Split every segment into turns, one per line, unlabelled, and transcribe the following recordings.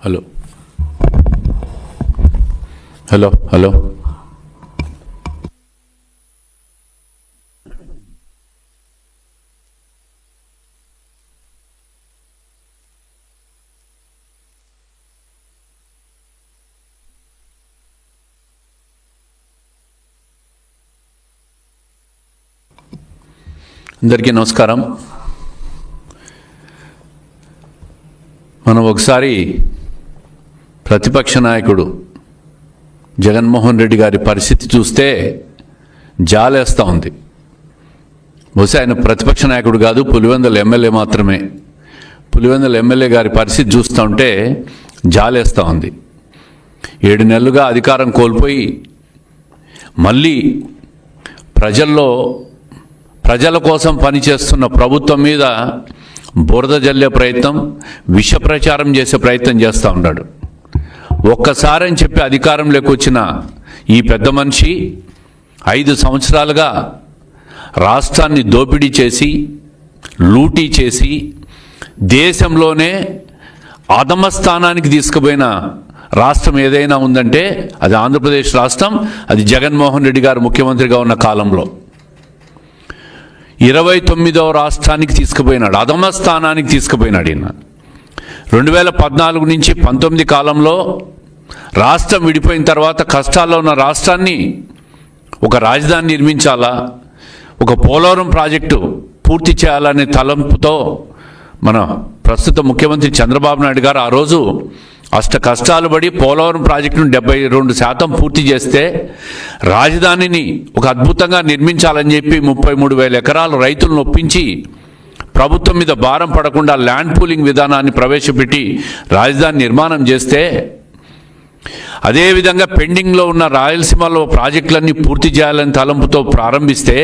Hello hello hello అందరికీ నమస్కారం. మనం ఒకసారి ప్రతిపక్ష నాయకుడు జగన్మోహన్ రెడ్డి గారి పరిస్థితి చూస్తే జాలేస్తూ ఉంది. బహుశా ఆయన ప్రతిపక్ష నాయకుడు కాదు, పులివెందుల ఎమ్మెల్యే మాత్రమే. పులివెందుల ఎమ్మెల్యే గారి పరిస్థితి చూస్తూ ఉంటే జాలేస్తూ ఉంది. 7 నెలలుగా అధికారం కోల్పోయి మళ్ళీ ప్రజల కోసం పనిచేస్తున్న ప్రభుత్వం మీద బురద జల్లే ప్రయత్నం, విష ప్రచారం చేసే ప్రయత్నం చేస్తూ ఉన్నాడు. ఒక్కసారి అని చెప్పి అధికారంలోకి వచ్చిన ఈ పెద్ద మనిషి 5 సంవత్సరాలుగా రాష్ట్రాన్ని దోపిడీ చేసి, లూటీ చేసి, దేశంలోనే అధమ స్థానానికి తీసుకుపోయిన రాష్ట్రం ఏదైనా ఉందంటే అది ఆంధ్రప్రదేశ్ రాష్ట్రం. అది జగన్మోహన్ రెడ్డి గారు ముఖ్యమంత్రిగా ఉన్న కాలంలో 29వ రాష్ట్రానికి తీసుకుపోయినాడు, అధమ స్థానానికి తీసుకుపోయినాడు. ఈయన 2014 నుంచి 19 కాలంలో రాష్ట్రం విడిపోయిన తర్వాత కష్టాల్లో ఉన్న రాష్ట్రాన్ని ఒక రాజధాని నిర్మించాలా, ఒక పోలవరం ప్రాజెక్టు పూర్తి చేయాలనే తలంపుతో మన ప్రస్తుత ముఖ్యమంత్రి చంద్రబాబు నాయుడు గారు ఆ రోజు అష్ట కష్టాలు పడి పోలవరం ప్రాజెక్టును 72% పూర్తి చేస్తే రాజధానిని ఒక అద్భుతంగా నిర్మించాలని చెప్పి 33,000 ఎకరాలు రైతులను ఒప్పించి ప్రభుత్వం మీద భారం పడకుండా ల్యాండ్ పూలింగ్ విధానాన్ని ప్రవేశపెట్టి రాజధాని నిర్మాణం చేస్తే, అదేవిధంగా పెండింగ్లో ఉన్న రాయలసీమలో ప్రాజెక్టులన్నీ పూర్తి చేయాలని తలంపుతో ప్రారంభిస్తే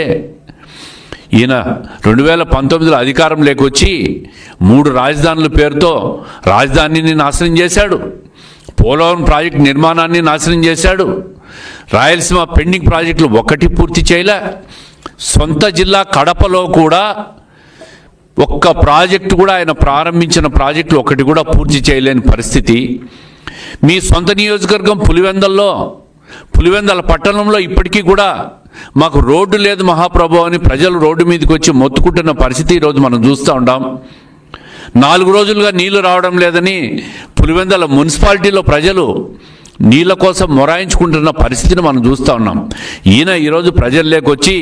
ఈయన 2019లో అధికారం లేకొచ్చి 3 రాజధానుల పేరుతో రాజధానిని నాశనం చేశాడు, పోలవరం ప్రాజెక్టు నిర్మాణాన్ని నాశనం చేశాడు, రాయలసీమ పెండింగ్ ప్రాజెక్టులు ఒక్కటి పూర్తి చేయలే. సొంత జిల్లా కడపలో కూడా ఒక్క ప్రాజెక్టు కూడా, ఆయన ప్రారంభించిన ప్రాజెక్టులు ఒకటి కూడా పూర్తి చేయలేని పరిస్థితి. మీ సొంత నియోజకవర్గం పులివెందల పట్టణంలో ఇప్పటికీ కూడా మాకు రోడ్డు లేదు మహాప్రభు అని ప్రజలు రోడ్డు మీదకి వచ్చి మొత్తుకుంటున్న పరిస్థితి ఈరోజు మనం చూస్తూ ఉంటాం. 4 రోజులుగా నీళ్లు రావడం లేదని పులివెందల మున్సిపాలిటీలో ప్రజలు నీళ్ల కోసం మొరాయించుకుంటున్న పరిస్థితిని మనం చూస్తూ ఉన్నాం. ఈయన ఈరోజు ప్రజల్లోకి వచ్చి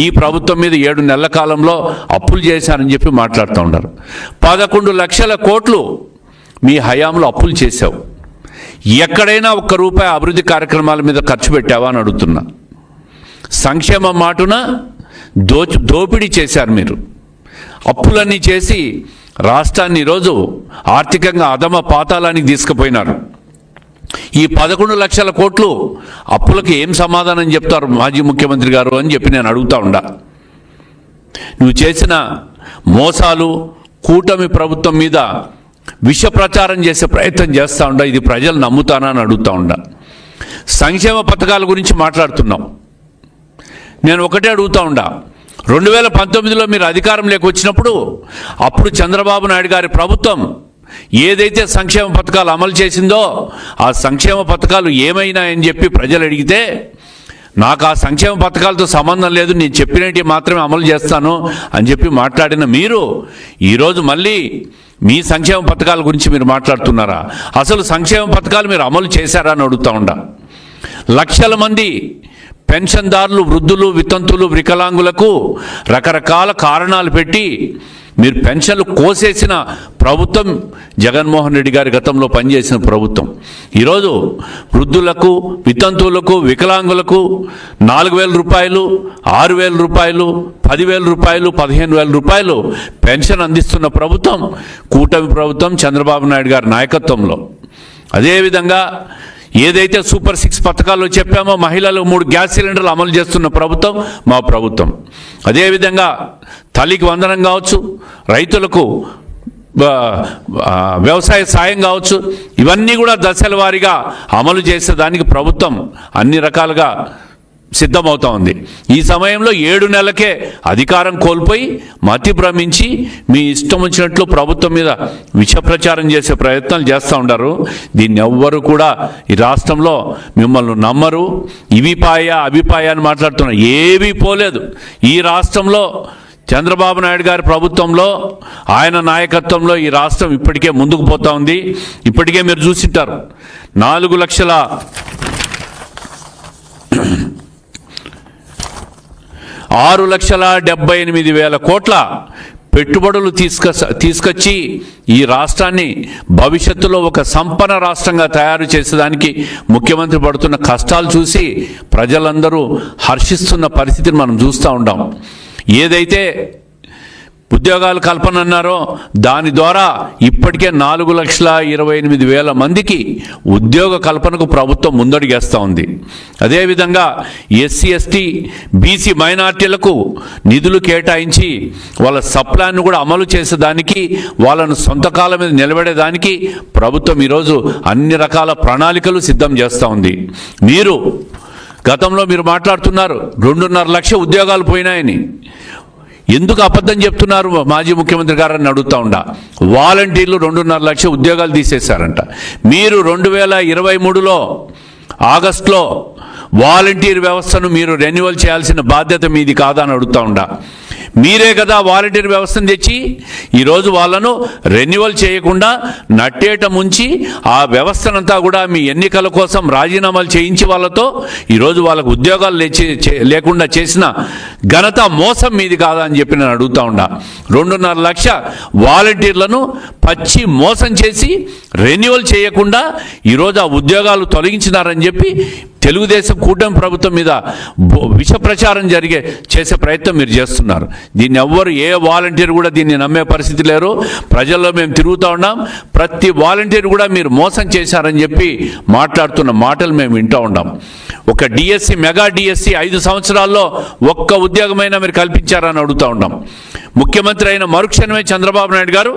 ఈ ప్రభుత్వం మీద 7 నెలల కాలంలో అప్పులు చేశారని చెప్పి మాట్లాడుతూ ఉన్నారు. 11 లక్షల కోట్లు మీ హయాంలో అప్పులు చేశావు. ఎక్కడైనా ఒక్క రూపాయి అభివృద్ధి కార్యక్రమాల మీద ఖర్చు పెట్టావా అని అడుగుతున్నా. సంక్షేమ మాటున దోపిడీ చేశారు మీరు. అప్పులన్నీ చేసి రాష్ట్రాన్ని ఈరోజు ఆర్థికంగా అధమ పాతాళానికి తీసుకుపోయినారు. ఈ 11 లక్షల కోట్లు అప్పులకు ఏం సమాధానం చెప్తారు మాజీ ముఖ్యమంత్రి గారు అని చెప్పి నేను అడుగుతా ఉండా. నువ్వు చేసిన మోసాలు, కూటమి ప్రభుత్వం మీద విష ప్రచారం చేసే ప్రయత్నం చేస్తూ ఉండా. ఇది ప్రజలు నమ్ముతానా అని అడుగుతూ ఉండా. సంక్షేమ పథకాల గురించి మాట్లాడుతున్నాం. నేను ఒకటే అడుగుతూ ఉండా, 2019లో మీరు అధికారంలోకి వచ్చినప్పుడు అప్పుడు చంద్రబాబు నాయుడు గారి ప్రభుత్వం ఏదైతే సంక్షేమ పథకాలు అమలు చేసిందో ఆ సంక్షేమ పథకాలు ఏమైనాయని చెప్పి ప్రజలు అడిగితే, నాకు ఆ సంక్షేమ పథకాలతో సంబంధం లేదు, నేను చెప్పినట్టు మాత్రమే అమలు చేస్తాను అని చెప్పి మాట్లాడిన మీరు ఈరోజు మళ్ళీ మీ సంక్షేమ పథకాల గురించి మీరు మాట్లాడుతున్నారా? అసలు సంక్షేమ పథకాలు మీరు అమలు చేశారా అని అడుగుతూ ఉండా. లక్షల మంది పెన్షన్దారులు, వృద్ధులు, వితంతులు, వికలాంగులకు రకరకాల కారణాలు పెట్టి మీరు పెన్షన్లు కోసేసిన ప్రభుత్వం జగన్మోహన్ రెడ్డి గారి గతంలో పనిచేసిన ప్రభుత్వం. ఈరోజు వృద్ధులకు, వితంతువులకు, వికలాంగులకు 4,000 రూపాయలు, 6,000 రూపాయలు, 10,000 రూపాయలు, 15,000 రూపాయలు పెన్షన్ అందిస్తున్న ప్రభుత్వం కూటమి ప్రభుత్వం చంద్రబాబు నాయుడు గారి నాయకత్వంలో. అదేవిధంగా ఏదైతే సూపర్ 6 పథకాల్లో చెప్పామో మహిళలు 3 గ్యాస్ సిలిండర్లు అమలు చేస్తున్న ప్రభుత్వం మా ప్రభుత్వం. అదేవిధంగా తల్లికి వందనం కావచ్చు, రైతులకు వ్యవసాయ సాయం కావచ్చు, ఇవన్నీ కూడా దశల వారీగా అమలు చేసేదానికి ప్రభుత్వం అన్ని రకాలుగా సిద్ధమవుతా ఉంది. ఈ సమయంలో 7 నెలలకే అధికారం కోల్పోయి మతి భ్రమించి మీ ఇష్టం వచ్చినట్లు ప్రభుత్వం మీద విష ప్రచారం చేసే ప్రయత్నాలు చేస్తూ ఉంటారు. దీన్ని ఎవ్వరు కూడా ఈ రాష్ట్రంలో మిమ్మల్ని నమ్మరు. అభిపాయ అని మాట్లాడుతున్నారు. ఏమీ పోలేదు. ఈ రాష్ట్రంలో చంద్రబాబు నాయుడు గారి ప్రభుత్వంలో, ఆయన నాయకత్వంలో ఈ రాష్ట్రం ఇప్పటికే ముందుకు పోతా ఉంది. ఇప్పటికే మీరు చూసింటారు 6,78,000 కోట్ల పెట్టుబడులు తీసుకొచ్చి ఈ రాష్ట్రాన్ని భవిష్యత్తులో ఒక సంపన్న రాష్ట్రంగా తయారు చేసేదానికి ముఖ్యమంత్రి పడుతున్న కష్టాలు చూసి ప్రజలందరూ హర్షిస్తున్న పరిస్థితిని మనం చూస్తూ ఉంటాం. ఏదైతే ఉద్యోగాల కల్పన అన్నారో దాని ద్వారా ఇప్పటికే 4,28,000 మందికి ఉద్యోగ కల్పనకు ప్రభుత్వం ముందడుగేస్తూ ఉంది. అదేవిధంగా ఎస్సీ ఎస్టీ బీసీ మైనార్టీలకు నిధులు కేటాయించి వాళ్ళ సప్లాన్ను కూడా అమలు చేసేదానికి, వాళ్ళను సొంత కాళ్ళ మీద నిలబడేదానికి ప్రభుత్వం ఈరోజు అన్ని రకాల ప్రణాళికలు సిద్ధం చేస్తూ ఉంది. గతంలో మీరు మాట్లాడుతున్నారు 2.5 లక్షల ఉద్యోగాలు పోయినాయని. ఎందుకు అబద్ధం చెప్తున్నారు మాజీ ముఖ్యమంత్రి గారని అడుగుతా ఉండా. వాలంటీర్లు 2.5 లక్షల ఉద్యోగాలు తీసేశారంట. మీరు 2023లో ఆగస్టులో వాలంటీర్ వ్యవస్థను మీరు రెన్యువల్ చేయాల్సిన బాధ్యత మీది కాదా అని అడుగుతా ఉండా. మీరే కదా వాలంటీర్ వ్యవస్థను తెచ్చి ఈరోజు వాళ్ళను రెన్యువల్ చేయకుండా నట్టేట ముంచి ఆ వ్యవస్థనంతా కూడా మీ ఎన్నికల కోసం రాజీనామాలు చేయించి వాళ్ళతో ఈరోజు వాళ్ళకు ఉద్యోగాలు లేకుండా చేసిన ఘనత మోసం మీది కాదా అని చెప్పి నేను అడుగుతా ఉండా. 2.5 లక్షల వాలంటీర్లను పచ్చి మోసం చేసి రెన్యువల్ చేయకుండా ఈరోజు ఆ ఉద్యోగాలు తొలగించినారని చెప్పి తెలుగుదేశం కూటమి ప్రభుత్వం మీద విష ప్రచారం చేసే ప్రయత్నం మీరు చేస్తున్నారు. దీన్ని ఎవ్వరు ఏ వాలంటీర్ కూడా దీన్ని నమ్మే పరిస్థితి లేరు. ప్రజల్లో మేము తిరుగుతూ ఉన్నాం. ప్రతి వాలంటీర్ కూడా మీరు మోసం చేశారని చెప్పి మాట్లాడుతున్న మాటలు మేము వింటూ ఉన్నాం. ఒక డిఎస్సి మెగా డిఎస్సి 5 సంవత్సరాల్లో ఒక్క ఉద్యోగమైనా మీరు కల్పించారని అడుగుతూ ఉన్నాం. ముఖ్యమంత్రి అయిన మరుక్షణమే చంద్రబాబు నాయుడు గారు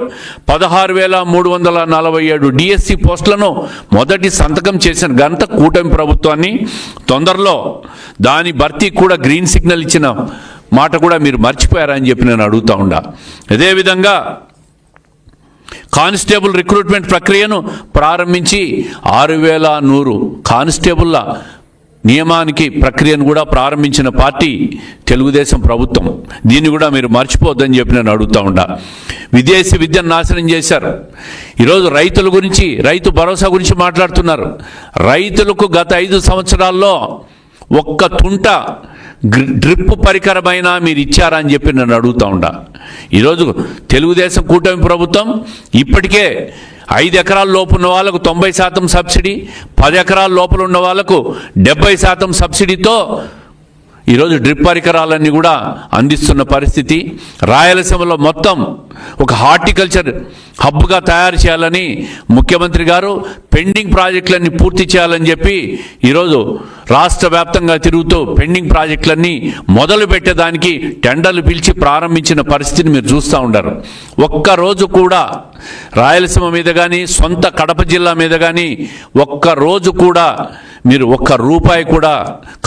16,347 డిఎస్సి పోస్టులను మొదటి సంతకం చేసిన ఘనత కూటమి ప్రభుత్వాన్ని. తొందరలో దాని భర్తీ కూడా గ్రీన్ సిగ్నల్ ఇచ్చిన మాట కూడా మీరు మర్చిపోయారని చెప్పి నేను అడుగుతూ ఉండా. అదేవిధంగా కానిస్టేబుల్ రిక్రూట్మెంట్ ప్రక్రియను ప్రారంభించి 6,100 కానిస్టేబుల్ల నియమానికి ప్రక్రియను కూడా ప్రారంభించిన పార్టీ తెలుగుదేశం ప్రభుత్వం. దీన్ని కూడా మీరు మర్చిపోద్దని చెప్పి నేను అడుగుతూ ఉండా. విదేశీ విద్యను నాశనం చేశారు. ఈరోజు రైతుల గురించి, రైతు భరోసా గురించి మాట్లాడుతున్నారు. రైతులకు గత 5 సంవత్సరాల్లో ఒక్క తుంట డ్రిప్ పరికరమైనా మీరు ఇచ్చారా అని చెప్పి నేను అడుగుతూ ఉండా. ఈరోజు తెలుగుదేశం కూటమి ప్రభుత్వం ఇప్పటికే 5 ఎకరాల లోపు ఉన్న వాళ్ళకు 90% సబ్సిడీ, 10 ఎకరాల లోపల ఉన్న వాళ్ళకు 70% సబ్సిడీతో ఈరోజు డ్రిప్ పరికరాలన్నీ కూడా అందిస్తున్న పరిస్థితి. రాయలసీమలో మొత్తం ఒక హార్టికల్చర్ హబ్గా తయారు చేయాలని ముఖ్యమంత్రి గారు పెండింగ్ ప్రాజెక్టులన్నీ పూర్తి చేయాలని చెప్పి ఈరోజు రాష్ట్ర వ్యాప్తంగా తిరుగుతూ పెండింగ్ ప్రాజెక్టులన్నీ మొదలు పెట్టేదానికి టెండర్లు పిలిచి ప్రారంభించిన పరిస్థితిని మీరు చూస్తూ ఉంటారు. ఒక్కరోజు కూడా రాయలసీమ మీద కానీ సొంత కడప జిల్లా మీద కానీ ఒక్కరోజు కూడా మీరు ఒక్క రూపాయి కూడా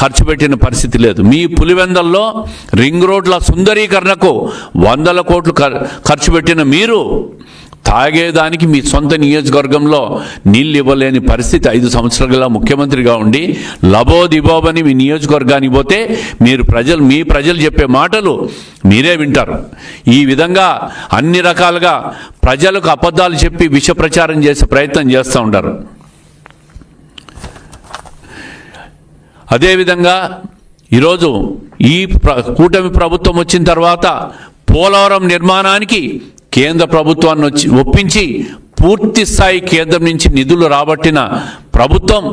ఖర్చు పెట్టిన పరిస్థితి లేదు. మీ పులివెందల్లో రింగ్ రోడ్ల సుందరీకరణకు 100 కోట్లు ఖర్చు పెట్టిన మీరు తాగేదానికి మీ సొంత నియోజకవర్గంలో నీళ్ళు ఇవ్వలేని పరిస్థితి 5 సంవత్సరాలుగా ముఖ్యమంత్రిగా ఉండి లబోదిబోబని మీ నియోజకవర్గానికి పోతే మీ ప్రజలు చెప్పే మాటలు మీరే వింటారు. ఈ విధంగా అన్ని రకాలుగా ప్రజలకు అబద్ధాలు చెప్పి విష ప్రచారం చేసే ప్రయత్నం చేస్తూ ఉంటారు. అదేవిధంగా ఈరోజు ఈ కూటమి ప్రభుత్వం వచ్చిన తర్వాత పోలవరం నిర్మాణానికి కేంద్ర ప్రభుత్వాన్ని ఒప్పించి పూర్తి స్థాయి కేంద్రం నుంచి నిధులు రాబట్టిన ప్రభుత్వం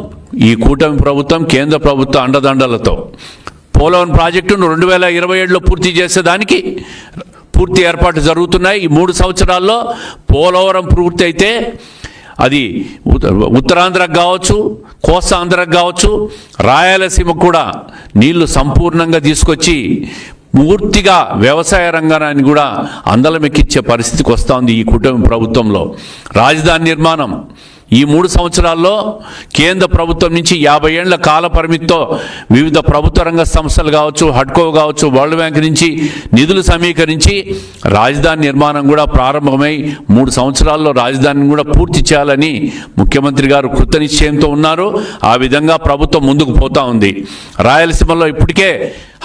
ఈ కూటమి ప్రభుత్వం. కేంద్ర ప్రభుత్వ అండదండలతో పోలవరం ప్రాజెక్టును 2027లో పూర్తి చేసేదానికి పూర్తి ఏర్పాటు జరుగుతున్నాయి. ఈ 3 సంవత్సరాల్లో పోలవరం పూర్తి అయితే అది ఉత్తరాంధ్రకు కావచ్చు, కోస్తాంధ్రకు కావచ్చు, రాయలసీమకు కూడా నీళ్లు సంపూర్ణంగా తీసుకొచ్చి పూర్తిగా వ్యవసాయ రంగాన్ని కూడా అందలమెక్కించే పరిస్థితికి వస్తూ ఉంది ఈ కూటమి ప్రభుత్వంలో. రాజధాని నిర్మాణం ఈ 3 సంవత్సరాల్లో కేంద్ర ప్రభుత్వం నుంచి 50 ఏళ్ల కాల పరిమితితో వివిధ ప్రభుత్వ రంగ సంస్థలు కావచ్చు, హడ్కో కావచ్చు, వరల్డ్ బ్యాంక్ నుంచి నిధులు సమీకరించి రాజధాని నిర్మాణం కూడా ప్రారంభమై 3 సంవత్సరాల్లో రాజధానిని కూడా పూర్తి చేయాలని ముఖ్యమంత్రి గారు కృతనిశ్చయంతో ఉన్నారు. ఆ విధంగా ప్రభుత్వం ముందుకు పోతా ఉంది. రాయలసీమలో ఇప్పటికే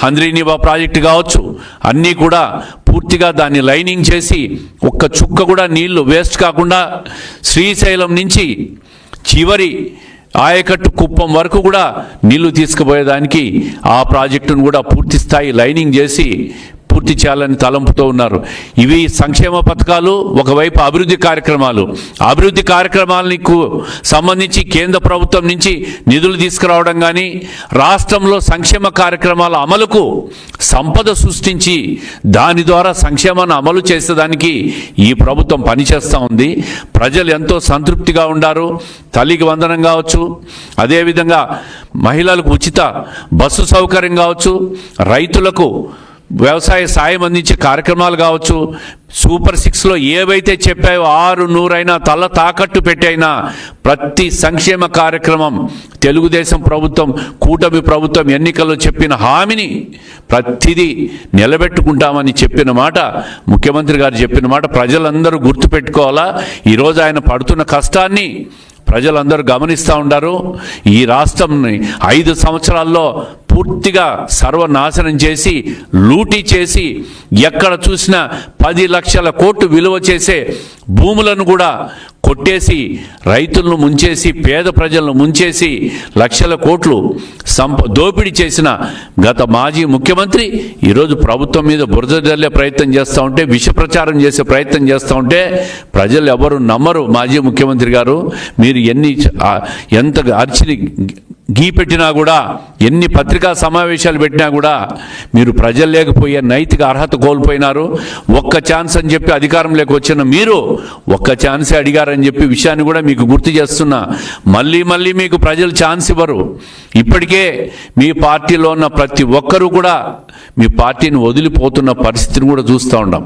హంద్రీనివా ప్రాజెక్టు కావచ్చు, అన్నీ కూడా పూర్తిగా దాన్ని లైనింగ్ చేసి ఒక్క చుక్క కూడా నీళ్లు వేస్ట్ కాకుండా శ్రీశైలం నుంచి చివరి ఆయకట్టు కుప్పం వరకు కూడా నీళ్లు తీసుకుపోయేదానికి ఆ ప్రాజెక్టును కూడా పూర్తి స్థాయి లైనింగ్ చేసి పూర్తి చేయాలని తలంపుతో ఉన్నారు. ఇవి సంక్షేమ పథకాలు, ఒకవైపు అభివృద్ధి కార్యక్రమాలు. అభివృద్ధి కార్యక్రమాలకు సంబంధించి కేంద్ర ప్రభుత్వం నుంచి నిధులు తీసుకురావడం కానీ, రాష్ట్రంలో సంక్షేమ కార్యక్రమాల అమలుకు సంపద సృష్టించి దాని ద్వారా సంక్షేమాన్ని అమలు చేసేదానికి ఈ ప్రభుత్వం పనిచేస్తూ ఉంది. ప్రజలు ఎంతో సంతృప్తిగా ఉండారు. తల్లికి వందనం కావచ్చు, అదేవిధంగా మహిళలకు ఉచిత బస్సు సౌకర్యం కావచ్చు, రైతులకు వ్యవసాయ సాయం అందించే కార్యక్రమాలు కావచ్చు, సూపర్ 6లో ఏవైతే చెప్పాయో 600 తల తాకట్టు పెట్టైనా ప్రతి సంక్షేమ కార్యక్రమం తెలుగుదేశం ప్రభుత్వం, కూటమి ప్రభుత్వం ఎన్నికల్లో చెప్పిన హామీని ప్రతిదీ నిలబెట్టుకుంటామని చెప్పిన మాట, ముఖ్యమంత్రి గారు చెప్పిన మాట ప్రజలందరూ గుర్తుపెట్టుకోవాలా. ఈరోజు ఆయన పడుతున్న కష్టాన్ని ప్రజలందరూ గమనిస్తూ ఉంటారు. ఈ రాష్ట్రంని 5 సంవత్సరాల్లో పూర్తిగా సర్వనాశనం చేసి, లూటీ చేసి, ఎక్కడ చూసినా 10 లక్షల కోట్లు విలువ చేసే భూములను కూడా కొట్టేసి, రైతులను ముంచేసి, పేద ప్రజలను ముంచేసి, లక్షల కోట్లు దోపిడీ చేసిన గత మాజీ ముఖ్యమంత్రి ఈరోజు ప్రభుత్వం మీద బురద జల్లే ప్రయత్నం చేస్తూ ఉంటే, విష ప్రచారం చేసే ప్రయత్నం చేస్తూ ఉంటే ప్రజలు ఎవరు నమ్మరు. మాజీ ముఖ్యమంత్రి గారు, మీరు ఎంత అర్చిని గీ పెట్టినా కూడా, ఎన్ని పత్రికా సమావేశాలు పెట్టినా కూడా మీరు ప్రజలు లేకపోయే నైతిక అర్హత కోల్పోయినారు. ఒక్క ఛాన్స్ అని చెప్పి అధికారంలోకి వచ్చిన మీరు ఒక్క ఛాన్సే అడిగారని చెప్పి విషయాన్ని కూడా మీకు గుర్తు చేస్తున్నా. మళ్ళీ మళ్ళీ మీకు ప్రజలు ఛాన్స్ ఇవ్వరు. ఇప్పటికే మీ పార్టీలో ఉన్న ప్రతి ఒక్కరూ కూడా మీ పార్టీని వదిలిపోతున్న పరిస్థితిని కూడా చూస్తూ ఉన్నాం.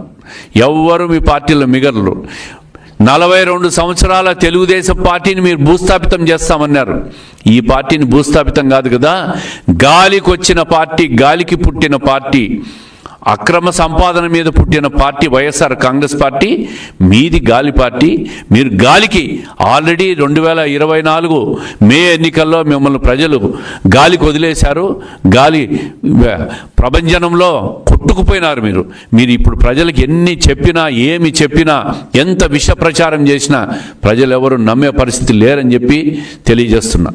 ఎవ్వరు మీ పార్టీలో మిగలరు. 42 సంవత్సరాల తెలుగుదేశం పార్టీని మీరు భూస్థాపితం చేస్తామన్నారు. ఈ పార్టీని భూస్థాపితం కాదు కదా, గాలికి వచ్చిన పార్టీ, గాలికి పుట్టిన పార్టీ, అక్రమ సంపాదన మీద పుట్టిన పార్టీ వైఎస్ఆర్ కాంగ్రెస్ పార్టీ. మీది గాలి పార్టీ. మీరు గాలికి ఆల్రెడీ 2024 మే ఎన్నికల్లో మిమ్మల్ని ప్రజలు గాలికి వదిలేశారు. గాలి ప్రభంజనంలో కొట్టుకుపోయినారు మీరు ఇప్పుడు ప్రజలకు ఎన్ని చెప్పినా, ఏమి చెప్పినా, ఎంత విష ప్రచారం చేసినా ప్రజలు ఎవరు నమ్మే పరిస్థితి లేరని చెప్పి తెలియజేస్తున్నా.